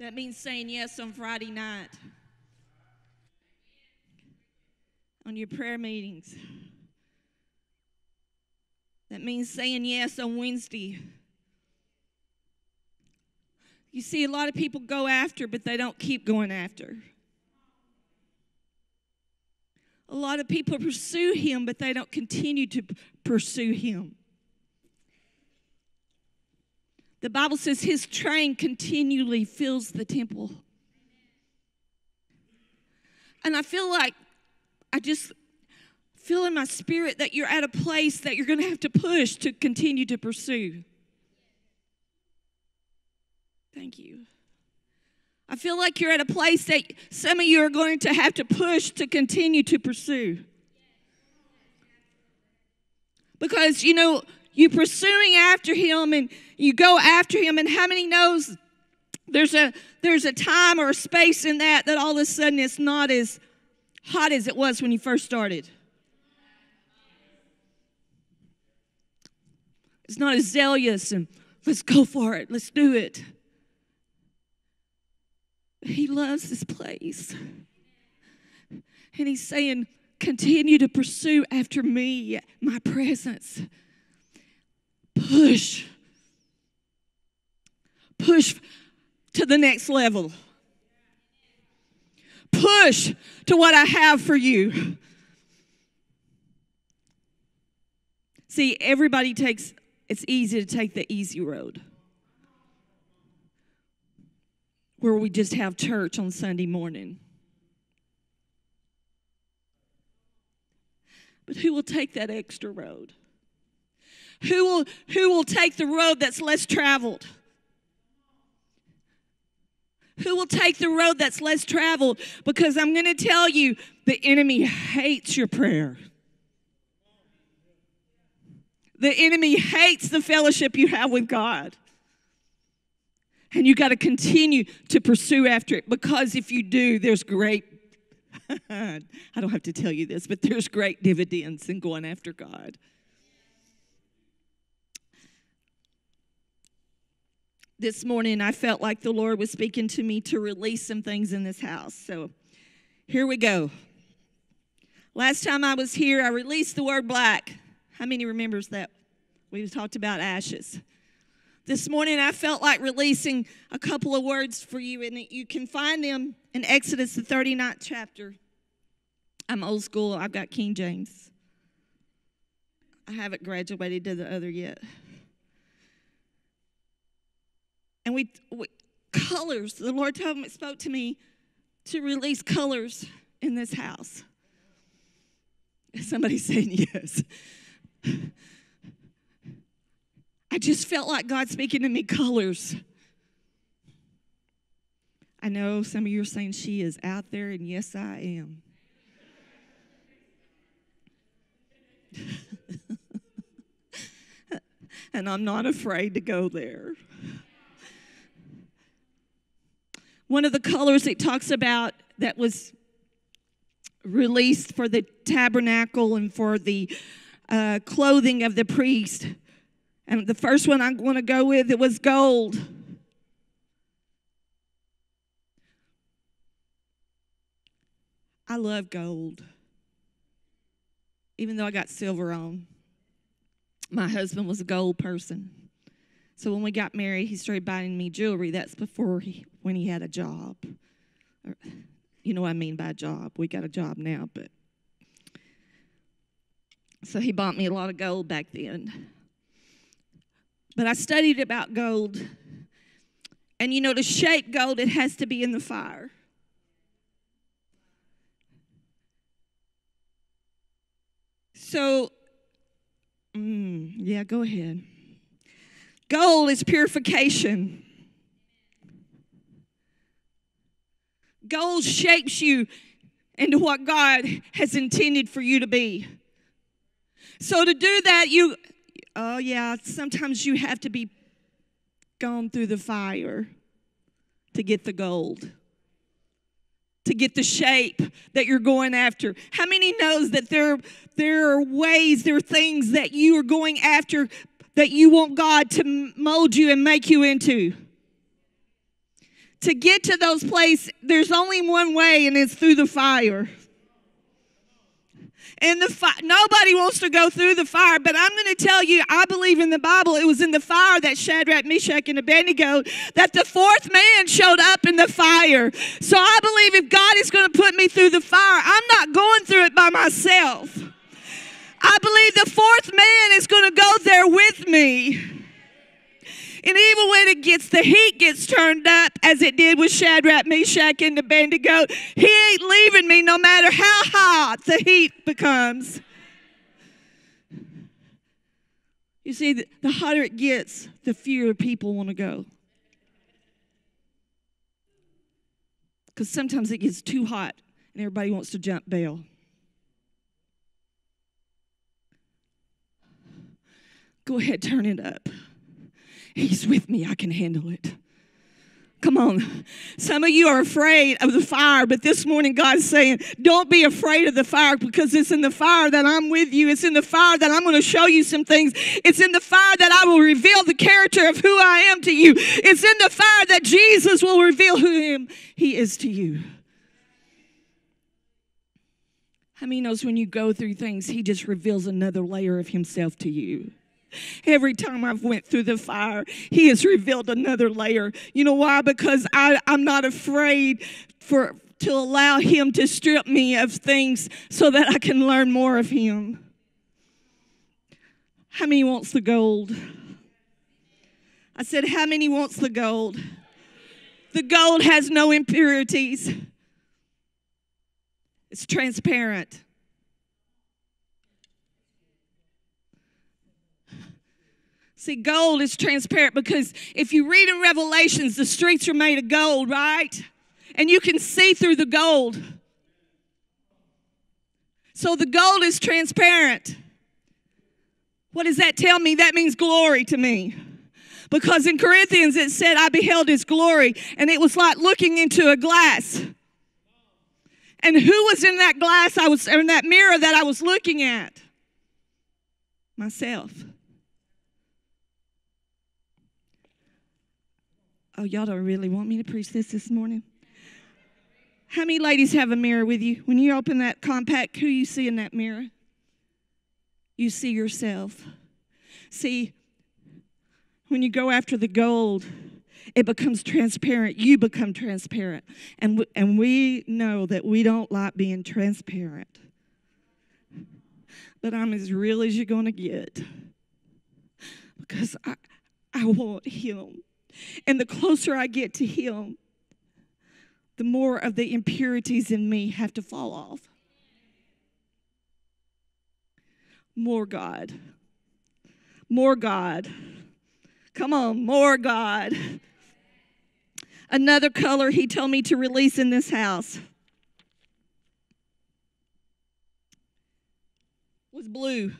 That means saying yes on Friday night, on your prayer meetings. That means saying yes on Wednesday. You see, a lot of people go after, but they don't keep going after. A lot of people pursue him, but they don't continue to pursue him. The Bible says his train continually fills the temple. And I feel like, I just feel in my spirit that you're at a place that you're going to have to push to continue to pursue. Thank you. I feel like you're at a place that some of you are going to have to push to continue to pursue. Because, you know, you're pursuing after him and you go after him, and how many knows there's a time or a space in that all of a sudden it's not as hot as it was when you first started. It's not as zealous and let's go for it, let's do it. He loves this place. And he's saying, continue to pursue after me, my presence. Push. Push to the next level. Push to what I have for you. See, it's easy to take the easy road, where we just have church on Sunday morning. But who will take that extra road? Who will take the road that's less traveled? Who will take the road that's less traveled? Because I'm going to tell you, the enemy hates your prayer. The enemy hates the fellowship you have with God. And you got to continue to pursue after it, because if you do, there's great, I don't have to tell you this, but there's great dividends in going after God. This morning, I felt like the Lord was speaking to me to release some things in this house. So here we go. Last time I was here, I released the word black. How many remembers that? We talked about ashes. This morning, I felt like releasing a couple of words for you, and you can find them in Exodus, the 39th chapter. I'm old school. I've got King James. I haven't graduated to the other yet. And we colors, the Lord spoke to me to release colors in this house. Somebody's saying yes. I just felt like God speaking to me colors. I know some of you are saying she is out there, and yes, I am. And I'm not afraid to go there. One of the colors it talks about that was released for the tabernacle and for the clothing of the priest. And the first one I'm going to go with, it was gold. I love gold. Even though I got silver on. My husband was a gold person. So when we got married, he started buying me jewelry. That's before when he had a job. You know what I mean by a job. We got a job now, but. So he bought me a lot of gold back then. But I studied about gold. And you know, to shape gold, it has to be in the fire. So, yeah, go ahead. Gold is purification. Gold shapes you into what God has intended for you to be. So to do that, sometimes you have to be gone through the fire to get the gold, to get the shape that you're going after. How many knows that there are ways, there are things that you are going after that you want God to mold you and make you into? to get to those places, there's only one way, and it's through the fire. And nobody wants to go through the fire, but I'm going to tell you, I believe in the Bible, it was in the fire that Shadrach, Meshach, and Abednego, that the fourth man showed up in the fire. So I believe if God is going to put me through the fire, I'm not going through it by myself. I believe the fourth man is going to go there with me. And even when the heat gets turned up, as it did with Shadrach, Meshach, and Abednego, he ain't leaving me no matter how hot the heat becomes. You see, the hotter it gets, the fewer people want to go. Because sometimes it gets too hot and everybody wants to jump bail. Go ahead, turn it up. He's with me. I can handle it. Come on. Some of you are afraid of the fire, but this morning God's saying, don't be afraid of the fire, because it's in the fire that I'm with you. It's in the fire that I'm going to show you some things. It's in the fire that I will reveal the character of who I am to you. It's in the fire that Jesus will reveal who he is to you. How many knows when you go through things, he just reveals another layer of himself to you? Every time I've went through the fire, he has revealed another layer. You know why? Because I'm not afraid to allow him to strip me of things so that I can learn more of him. How many wants the gold? I said, how many wants the gold? The gold has no impurities. It's transparent. See, gold is transparent, because if you read in Revelations, the streets are made of gold, right? And you can see through the gold. So the gold is transparent. What does that tell me? That means glory to me. Because in Corinthians it said, I beheld his glory, and it was like looking into a glass. And who was in that glass in that mirror that I was looking at? Myself. Oh, y'all don't really want me to preach this morning? How many ladies have a mirror with you? When you open that compact, who you see in that mirror? You see yourself. See, when you go after the gold, it becomes transparent. You become transparent. And we know that we don't like being transparent. But I'm as real as you're going to get. Because I want him. And the closer I get to him, the more of the impurities in me have to fall off. More God. More God. Come on, more God. Another color he told me to release in this house was blue.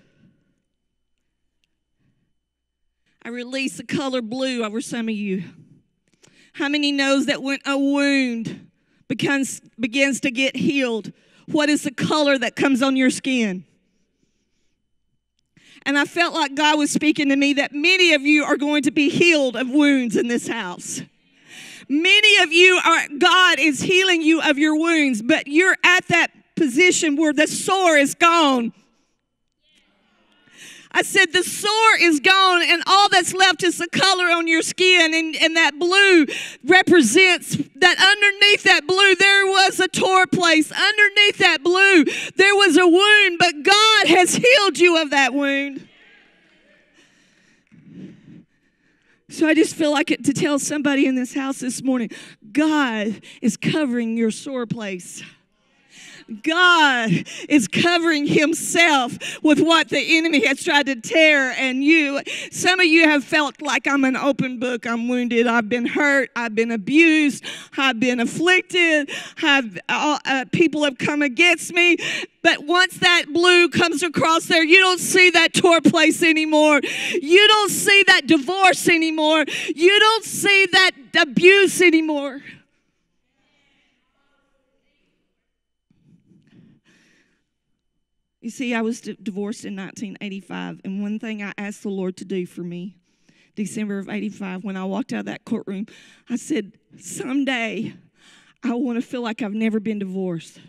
I release the color blue over some of you. How many knows that when a wound begins to get healed, what is the color that comes on your skin? And I felt like God was speaking to me that many of you are going to be healed of wounds in this house. Many of you God is healing you of your wounds, but you're at that position where the sore is gone. I said the sore is gone, and all that's left is the color on your skin, and that blue represents that underneath that blue there was a tore place. Underneath that blue there was a wound, but God has healed you of that wound. So I just feel like to tell somebody in this house this morning, God is covering your sore place. God is covering himself with what the enemy has tried to tear. And some of you have felt like I'm an open book. I'm wounded. I've been hurt. I've been abused. I've been afflicted. People have come against me. But once that blue comes across there, you don't see that tore place anymore. You don't see that divorce anymore. You don't see that abuse anymore. You see, I was divorced in 1985, and one thing I asked the Lord to do for me, December of 85, when I walked out of that courtroom, I said, someday I want to feel like I've never been divorced.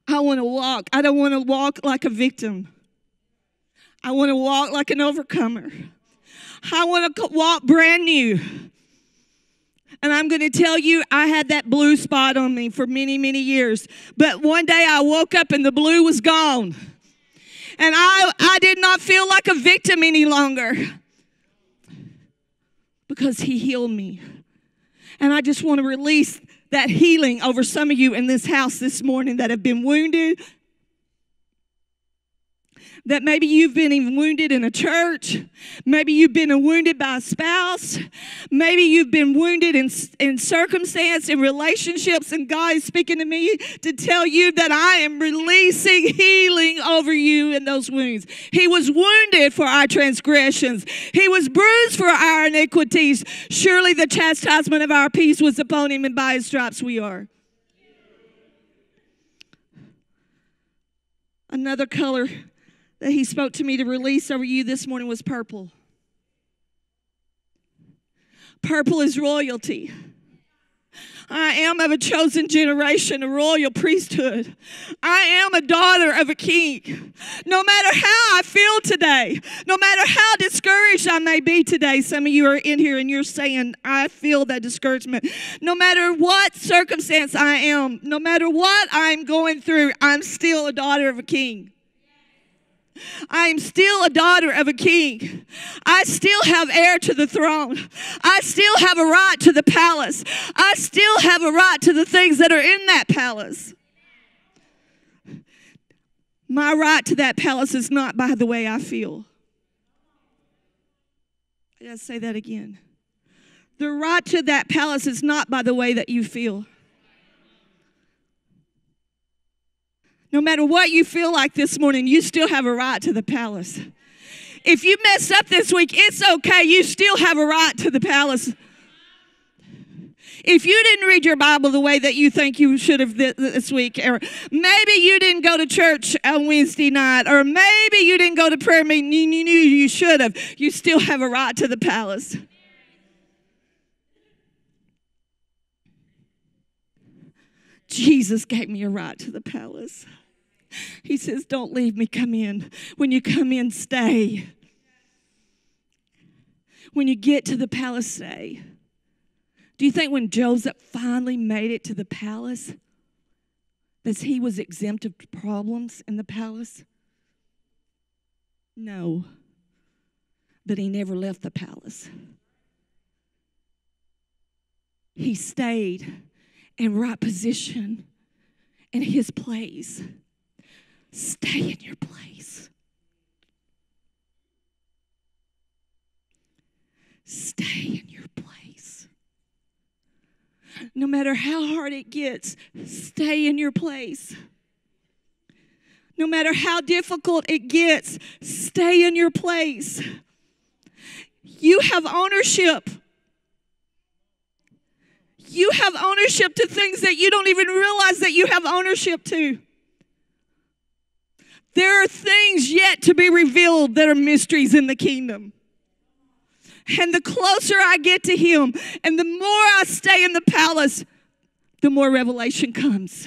I want to walk. I don't want to walk like a victim. I want to walk like an overcomer. I want to walk brand new. And I'm going to tell you, I had that blue spot on me for many, many years. But one day I woke up and the blue was gone. And I did not feel like a victim any longer. Because he healed me. And I just want to release that healing over some of you in this house this morning that have been wounded. That maybe you've been even wounded in a church. Maybe you've been wounded by a spouse. Maybe you've been wounded in circumstance, in relationships. And God is speaking to me to tell you that I am releasing healing over you in those wounds. He was wounded for our transgressions. He was bruised for our iniquities. Surely the chastisement of our peace was upon him, and by his stripes we are. Another color that he spoke to me to release over you this morning was purple. Purple is royalty. I am of a chosen generation, a royal priesthood. I am a daughter of a king. No matter how I feel today, no matter how discouraged I may be today, some of you are in here and you're saying, I feel that discouragement. No matter what circumstance I am, no matter what I'm going through, I'm still a daughter of a king. I am still a daughter of a king. I still have heir to the throne. I still have a right to the palace. I still have a right to the things that are in that palace. My right to that palace is not by the way I feel. I gotta say that again. The right to that palace is not by the way that you feel. No matter what you feel like this morning, you still have a right to the palace. If you messed up this week, it's okay. You still have a right to the palace. If you didn't read your Bible the way that you think you should have this week, or maybe you didn't go to church on Wednesday night, or maybe you didn't go to prayer meeting, you knew you should have, you still have a right to the palace. Jesus gave me a right to the palace. He says, don't leave me, come in. When you come in, stay. When you get to the palace, stay. Do you think when Joseph finally made it to the palace, that he was exempt of problems in the palace? No. But he never left the palace. He stayed in right position in his place. Stay in your place. Stay in your place. No matter how hard it gets, stay in your place. No matter how difficult it gets, stay in your place. You have ownership. You have ownership to things that you don't even realize that you have ownership to. There are things yet to be revealed that are mysteries in the kingdom. And the closer I get to him and the more I stay in the palace, the more revelation comes.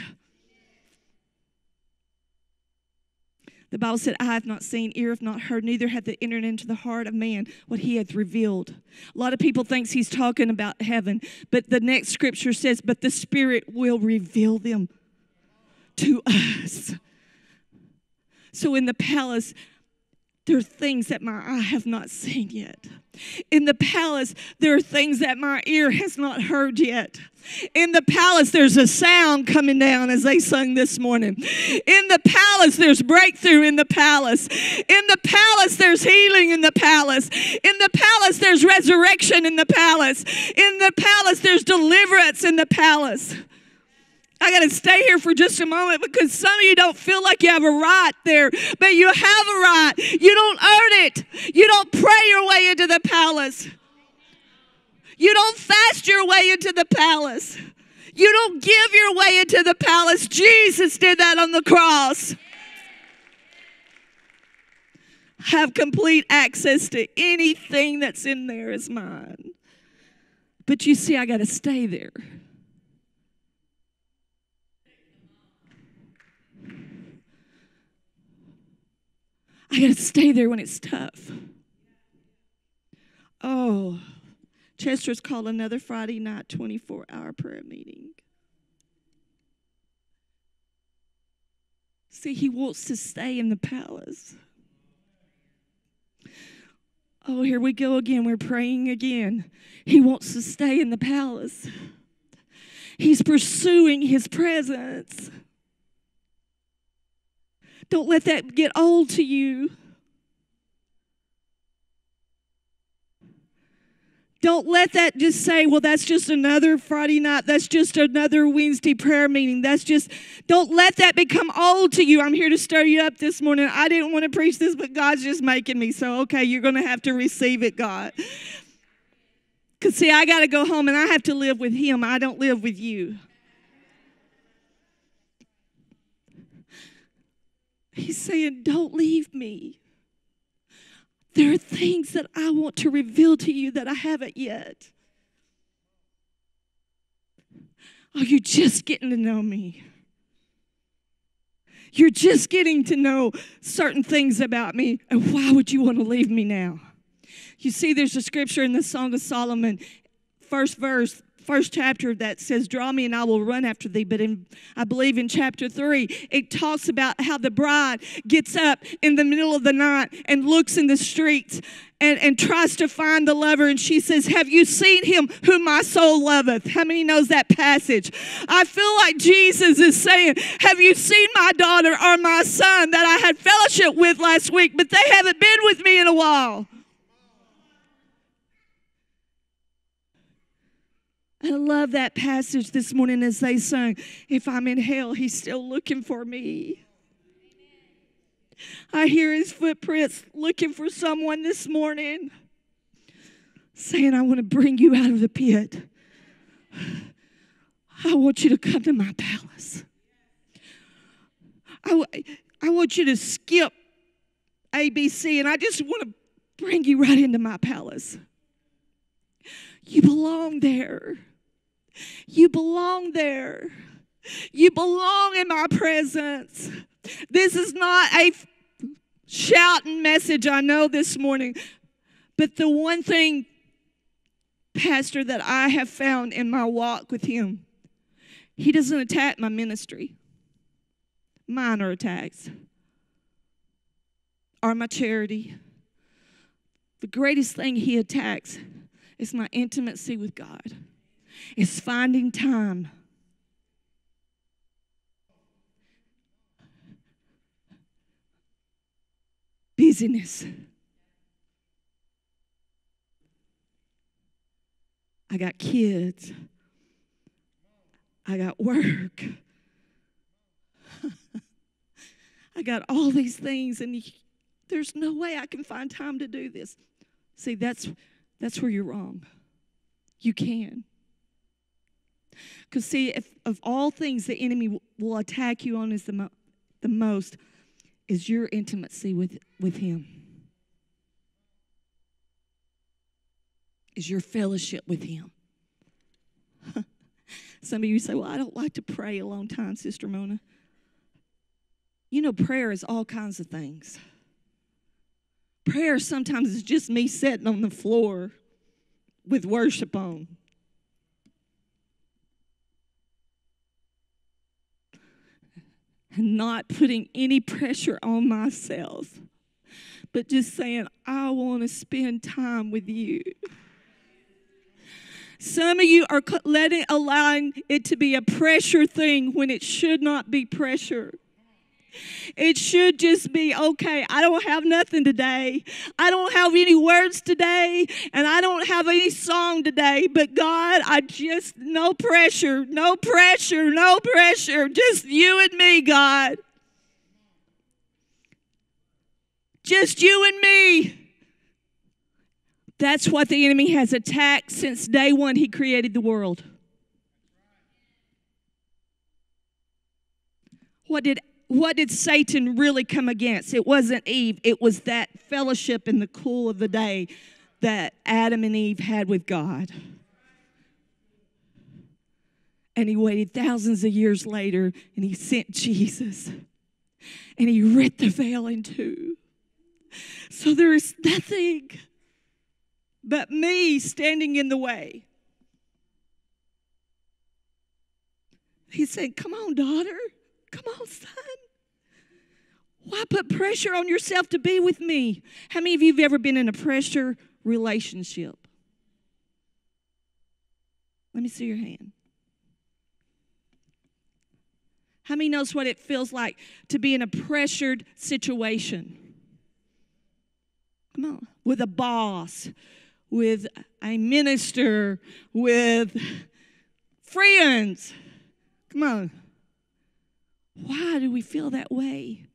The Bible said, eye have not seen, ear have not heard, neither hath it entered into the heart of man what he hath revealed. A lot of people think he's talking about heaven, but the next scripture says, but the Spirit will reveal them to us. So in the palace, there are things that my eye have not seen yet. In the palace, there are things that my ear has not heard yet. In the palace, there's a sound coming down as they sung this morning. In the palace, there's breakthrough in the palace. In the palace, there's healing in the palace. In the palace, there's resurrection in the palace. In the palace, there's deliverance in the palace. I got to stay here for just a moment because some of you don't feel like you have a right there, but you have a right. You don't earn it. You don't pray your way into the palace. You don't fast your way into the palace. You don't give your way into the palace. Jesus did that on the cross. have complete access to anything that's in there is mine. But you see, I got to stay there. I got to stay there when it's tough. Oh, Chester's called another Friday night 24-hour prayer meeting. See, he wants to stay in the palace. Oh, here we go again. We're praying again. He wants to stay in the palace. He's pursuing his presence. Don't let that get old to you. Don't let that just say, well, that's just another Friday night. That's just another Wednesday prayer meeting. Don't let that become old to you. I'm here to stir you up this morning. I didn't want to preach this, but God's just making me. So, okay, you're going to have to receive it, God. Because, see, I got to go home and I have to live with him. I don't live with you. He's saying, don't leave me. There are things that I want to reveal to you that I haven't yet. Are you just getting to know me? You're just getting to know certain things about me, and why would you want to leave me now? You see, there's a scripture in the Song of Solomon, first verse, first chapter, that says, draw me and I will run after thee. But I believe in chapter 3, it talks about how the bride gets up in the middle of the night and looks in the streets and tries to find the lover. And she says, have you seen him whom my soul loveth? How many knows that passage? I feel like Jesus is saying, have you seen my daughter or my son that I had fellowship with last week, but they haven't been with me in a while? I love that passage this morning as they sung, if I'm in hell, he's still looking for me. I hear his footprints looking for someone this morning, saying, I want to bring you out of the pit. I want you to come to my palace. I want you to skip ABC, and I just want to bring you right into my palace. You belong there. You belong there. You belong in my presence. This is not a shouting message, I know, this morning. But the one thing, Pastor, that I have found in my walk with him, he doesn't attack my ministry. Mine are attacks. Or my charity. The greatest thing he attacks is my intimacy with God. It's finding time. Busyness. I got kids. I got work. I got all these things, and there's no way I can find time to do this. See, that's where you're wrong. You can. Because, see, if of all things the enemy will attack you on is the most is your intimacy with him. Is your fellowship with him. Some of you say, well, I don't like to pray a long time, Sister Mona. You know, prayer is all kinds of things. Prayer sometimes is just me sitting on the floor with worship on. And not putting any pressure on myself, but just saying, I want to spend time with you. Some of you are allowing it to be a pressure thing when it should not be pressure. It should just be, okay, I don't have nothing today. I don't have any words today, and I don't have any song today. But God, no pressure, no pressure, no pressure. Just you and me, God. Just you and me. That's what the enemy has attacked since day one he created the world. What did what did Satan really come against? It wasn't Eve. It was that fellowship in the cool of the day that Adam and Eve had with God. And he waited thousands of years later, and he sent Jesus. And he ripped the veil in two. So there is nothing but me standing in the way. He said, come on, daughter. Come on, son. Why put pressure on yourself to be with me? How many of you have ever been in a pressure relationship? Let me see your hand. How many knows what it feels like to be in a pressured situation? Come on. With a boss, with a minister, with friends. Come on. Why do we feel that way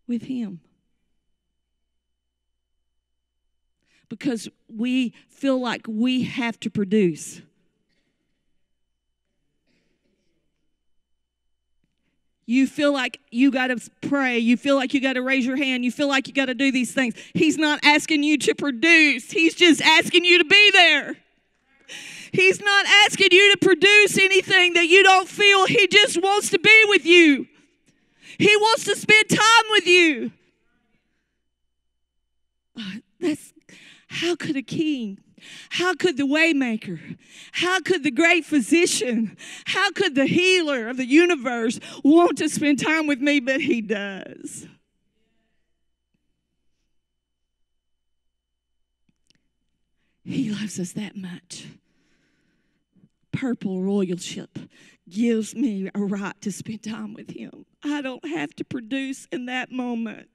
with him? Because we feel like we have to produce. You feel like you got to pray. You feel like you got to raise your hand. You feel like you got to do these things. He's not asking you to produce. He's just asking you to be there. He's not asking you to produce anything that you don't feel. He just wants to be with you. He wants to spend time with you. How could a king, how could the waymaker, how could the great physician, how could the healer of the universe want to spend time with me? But he does. He loves us that much. Purple royalship gives me a right to spend time with him. I don't have to produce in that moment.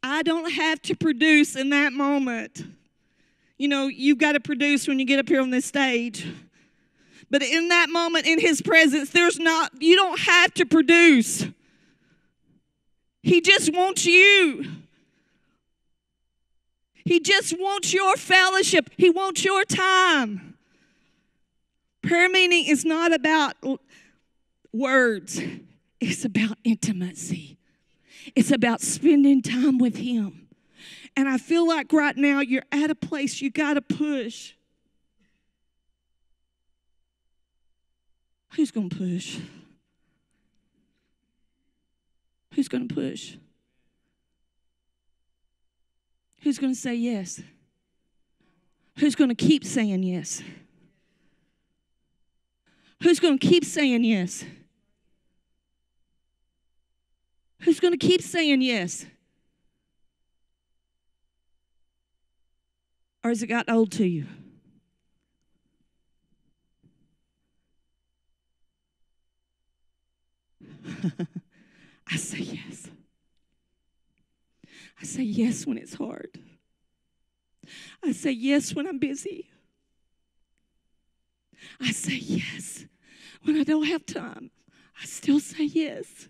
I don't have to produce in that moment. You know, you've got to produce when you get up here on this stage. But in that moment, in his presence, you don't have to produce. He just wants you. He just wants your fellowship. He wants your time. Prayer meeting is not about words. It's about intimacy. It's about spending time with him. And I feel like right now you're at a place you got to push. Who's going to push? Who's going to push? Who's going to say yes? Who's going to keep saying yes? Who's going to keep saying yes? Who's going to keep saying yes? Or has it got old to you? I say yes. I say yes when it's hard. I say yes when I'm busy. I say yes when I don't have time. I still say yes.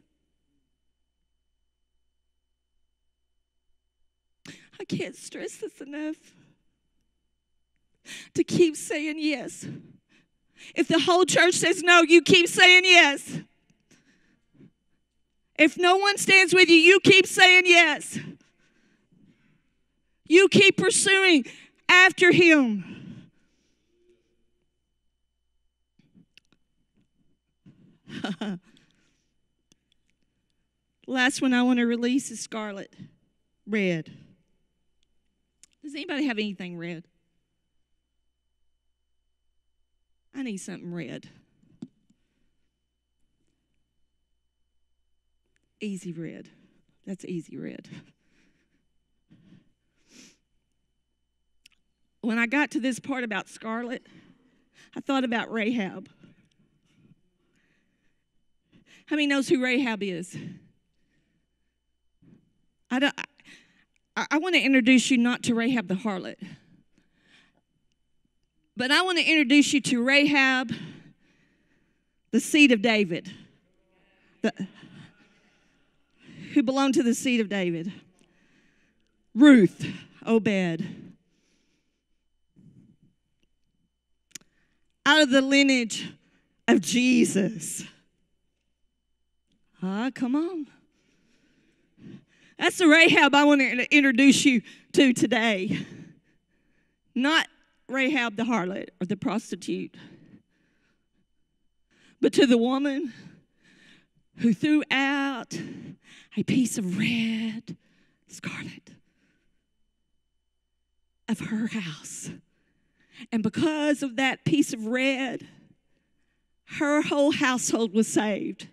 I can't stress this enough. To keep saying yes. If the whole church says no, you keep saying yes. If no one stands with you, you keep saying yes. You keep pursuing after him. Last one I want to release is scarlet, red. Does anybody have anything red? I need something red. Easy red. That's easy red. When I got to this part about scarlet, I thought about Rahab. How many knows who Rahab is? I want to introduce you not to Rahab the harlot, but I want to introduce you to Rahab, the seed of David, who belonged to the seed of David. Ruth, Obed. out of the lineage of Jesus. Come on. That's the Rahab I want to introduce you to today. Not Rahab the harlot or the prostitute, but to the woman who threw out a piece of red scarlet of her house. And because of that piece of red, her whole household was saved.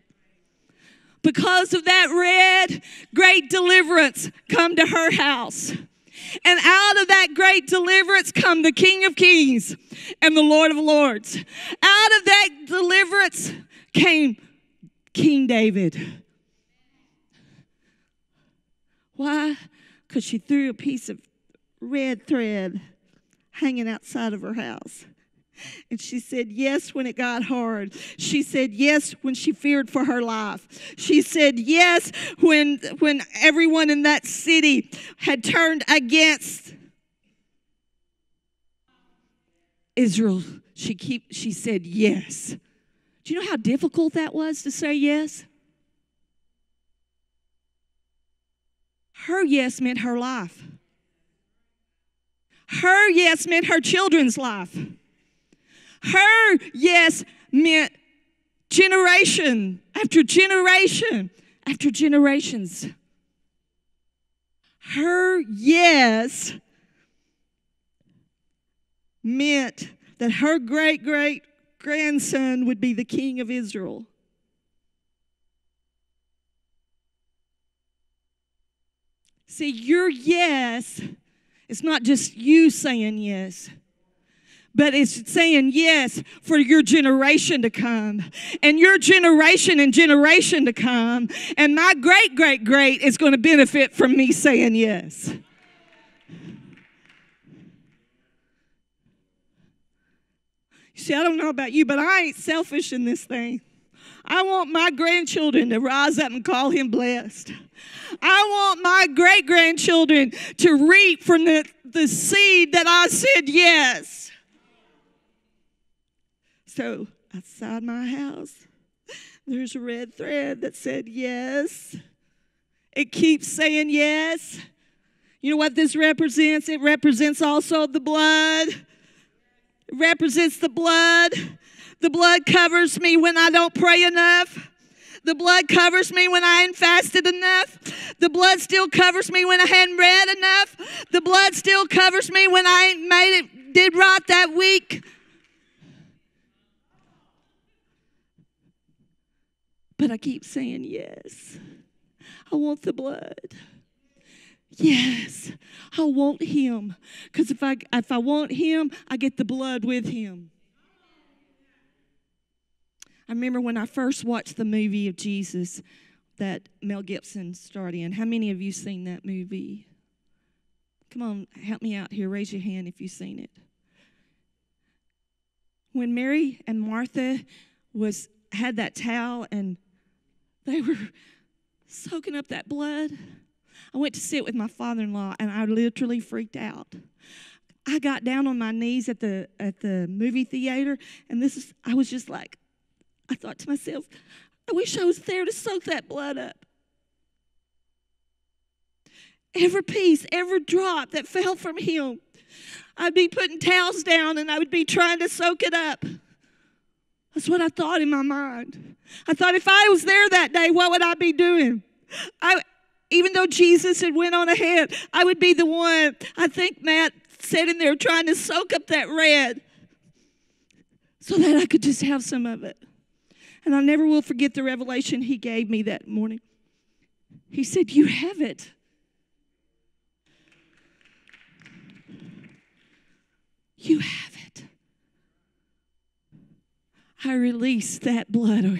Because of that red, great deliverance come to her house. And out of that great deliverance come the King of Kings and the Lord of Lords. Out of that deliverance came King David. Why? Because she threw a piece of red thread hanging outside of her house. And she said yes when it got hard. She said yes when she feared for her life. She said yes when everyone in that city had turned against Israel. She said yes. Do you know how difficult that was to say yes? Her yes meant her life. Her yes meant her children's life. Her yes meant generation after generation after generations. Her yes meant that her great-great-grandson would be the king of Israel. See, your yes is not just you saying yes, but it's saying yes for your generation to come, and your generation and generation to come, and my great-great-great is going to benefit from me saying yes. You see, I don't know about you, but I ain't selfish in this thing. I want my grandchildren to rise up and call him blessed. I want my great-grandchildren to reap from the seed that I said yes. So outside my house, there's a red thread that said yes. It keeps saying yes. You know what this represents? It represents also the blood. It represents the blood. The blood covers me when I don't pray enough. The blood covers me when I ain't fasted enough. The blood still covers me when I hadn't read enough. The blood still covers me when I ain't did right that week. But I keep saying yes. I want the blood. Yes, I want him. Because if I want him, I get the blood with him. I remember when I first watched the movie of Jesus that Mel Gibson starred in. How many of you seen that movie? Come on, help me out here. Raise your hand if you've seen it. When Mary and Martha had that towel and they were soaking up that blood, I went to sit with my father-in-law, and I literally freaked out. I got down on my knees at the movie theater, and I was just like, I thought to myself, I wish I was there to soak that blood up. Every piece, every drop that fell from him, I'd be putting towels down, and I would be trying to soak it up. That's what I thought in my mind. I thought if I was there that day, what would I be doing? Even though Jesus had went on ahead, I would be the one, I think Matt sitting there trying to soak up that red so that I could just have some of it. And I never will forget the revelation he gave me that morning. He said, you have it. You have it. I release that blood, or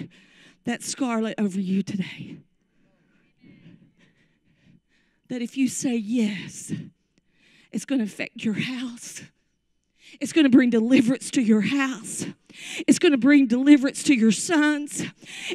that scarlet over you today. That if you say yes, it's going to affect your house. It's going to bring deliverance to your house. It's going to bring deliverance to your sons.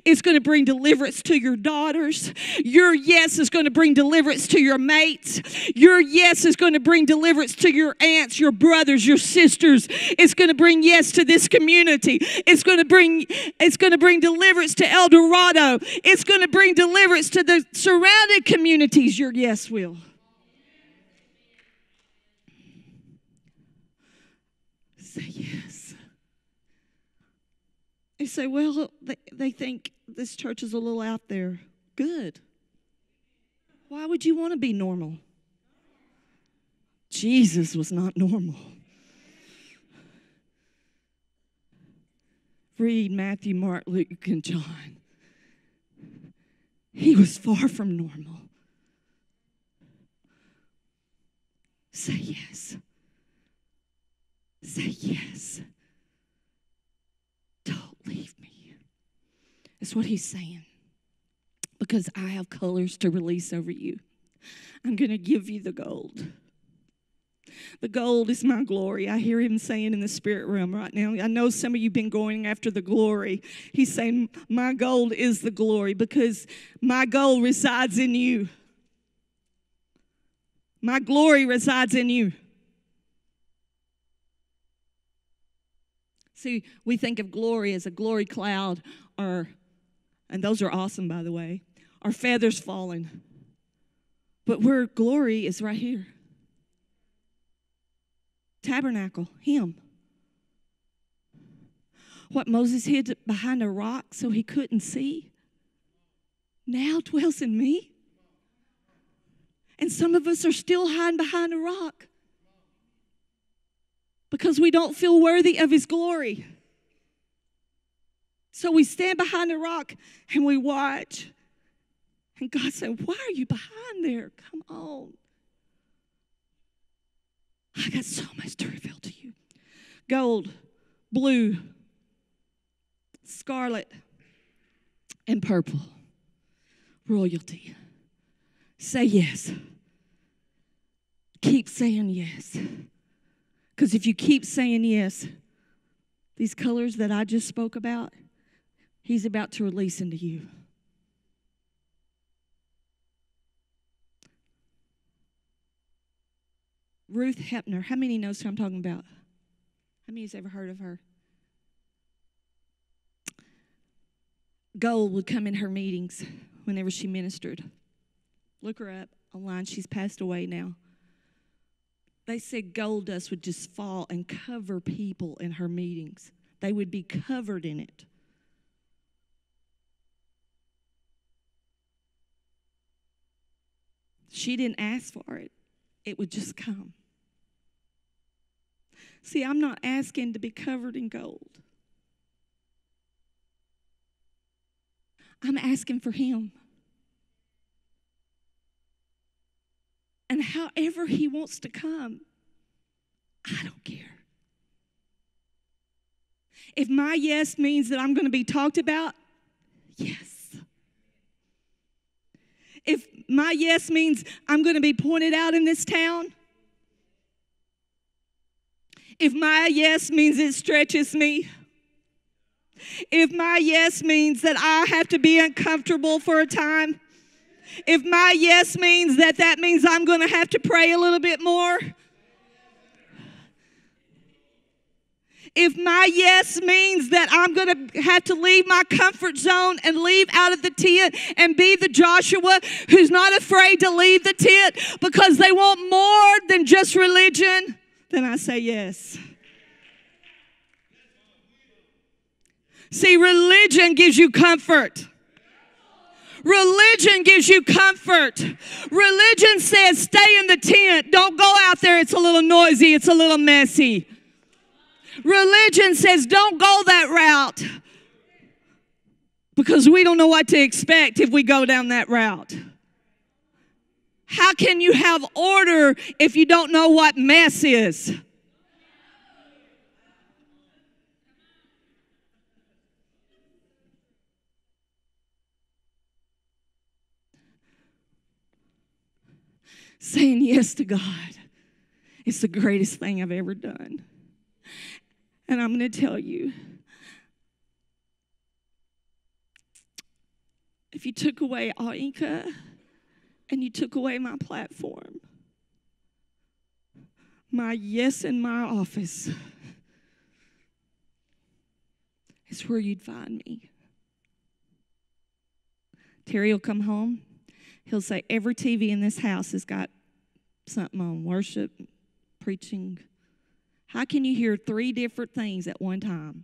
It's going to bring deliverance to your daughters. Your yes is going to bring deliverance to your mates. Your yes is going to bring deliverance to your aunts, your brothers, your sisters. It's going to bring yes to this community. It's going to bring deliverance to El Dorado. It's going to bring deliverance to the surrounding communities. Your yes will. Say yes. You say, well, they think this church is a little out there. Good. Why would you want to be normal? Jesus was not normal. Read Matthew, Mark, Luke, and John. He was far from normal. Say yes. Say yes. Don't leave me. That's what he's saying. Because I have colors to release over you. I'm going to give you the gold. The gold is my glory. I hear him saying in the spirit realm right now. I know some of you have been going after the glory. He's saying, my gold is the glory because my gold resides in you. My glory resides in you. See, we think of glory as a glory cloud, and those are awesome, by the way, or feathers falling. But where glory is right here. Tabernacle, him. What Moses hid behind a rock so he couldn't see, now dwells in me. And some of us are still hiding behind a rock because we don't feel worthy of his glory. So we stand behind a rock and we watch. And God said, why are you behind there? Come on. I got so much to reveal to you. Gold, blue, scarlet, and purple. Royalty. Say yes. Keep saying yes. Because if you keep saying yes, these colors that I just spoke about, he's about to release into you. Ruth Hepner. How many knows who I'm talking about? How many has ever heard of her? Gold would come in her meetings whenever she ministered. Look her up online. She's passed away now. They said gold dust would just fall and cover people in her meetings. They would be covered in it. She didn't ask for it. It would just come. See, I'm not asking to be covered in gold. I'm asking for him. And however he wants to come, I don't care. If my yes means that I'm going to be talked about, yes. If my yes means I'm going to be pointed out in this town, if my yes means it stretches me, if my yes means that I have to be uncomfortable for a time, if my yes means that means I'm going to have to pray a little bit more, if my yes means that I'm going to have to leave my comfort zone and leave out of the tent and be the Joshua who's not afraid to leave the tent because they want more than just religion, then I say yes. See, religion gives you comfort. Religion gives you comfort. Religion says stay in the tent. Don't go out there. It's a little noisy. It's a little messy. Religion says don't go that route because we don't know what to expect if we go down that route. How can you have order if you don't know what mess is? Saying yes to God is the greatest thing I've ever done. And I'm going to tell you, if you took away Aika and you took away my platform, my yes in my office is where you'd find me. Terry will come home. He'll say, every TV in this house has got something on, worship, preaching. How can you hear 3 different things at one time?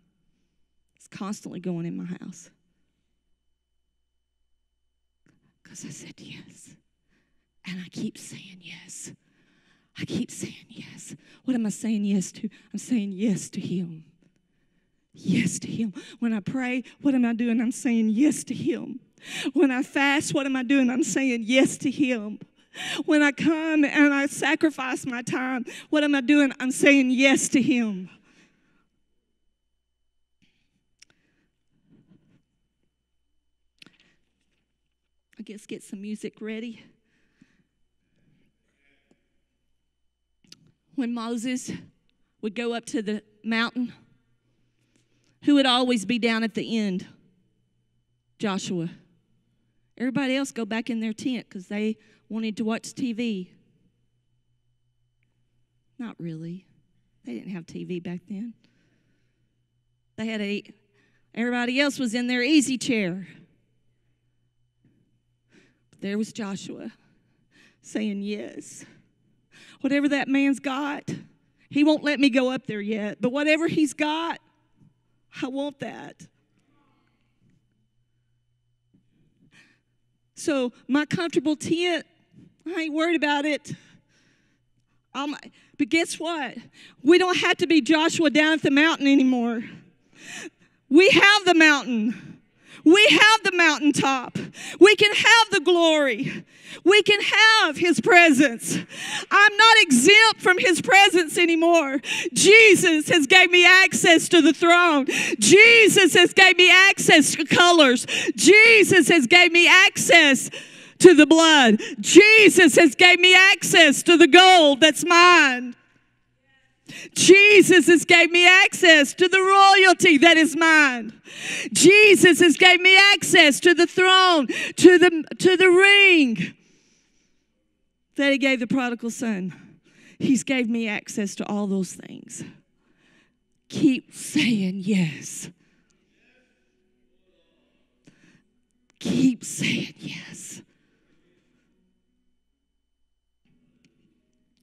It's constantly going in my house. Because I said yes. And I keep saying yes. I keep saying yes. What am I saying yes to? I'm saying yes to Him. Yes to Him. When I pray, what am I doing? I'm saying yes to Him. When I fast, what am I doing? I'm saying yes to Him. When I come and I sacrifice my time, what am I doing? I'm saying yes to Him. I guess get some music ready. When Moses would go up to the mountain, who would always be down at the end? Joshua. Everybody else go back in their tent because they wanted to watch TV. Not really. They didn't have TV back then. Everybody else was in their easy chair. But there was Joshua saying yes. Whatever that man's got, he won't let me go up there yet. But whatever he's got, I want that. So my comfortable tent, I ain't worried about it. But guess what? We don't have to be Joshua down at the mountain anymore. We have the mountain. We have the mountaintop. We can have the glory. We can have His presence. I'm not exempt from His presence anymore. Jesus has gave me access to the throne. Jesus has gave me access to colors. Jesus has gave me access to the blood. Jesus has gave me access to the gold that's mine. Jesus has gave me access to the royalty that is mine. Jesus has gave me access to the throne, to the ring that He gave the prodigal son. He's gave me access to all those things. Keep saying yes. Keep saying yes.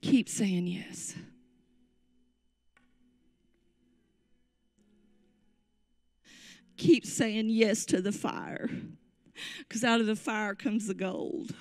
Keep saying yes. Keep saying yes to the fire, because out of the fire comes the gold.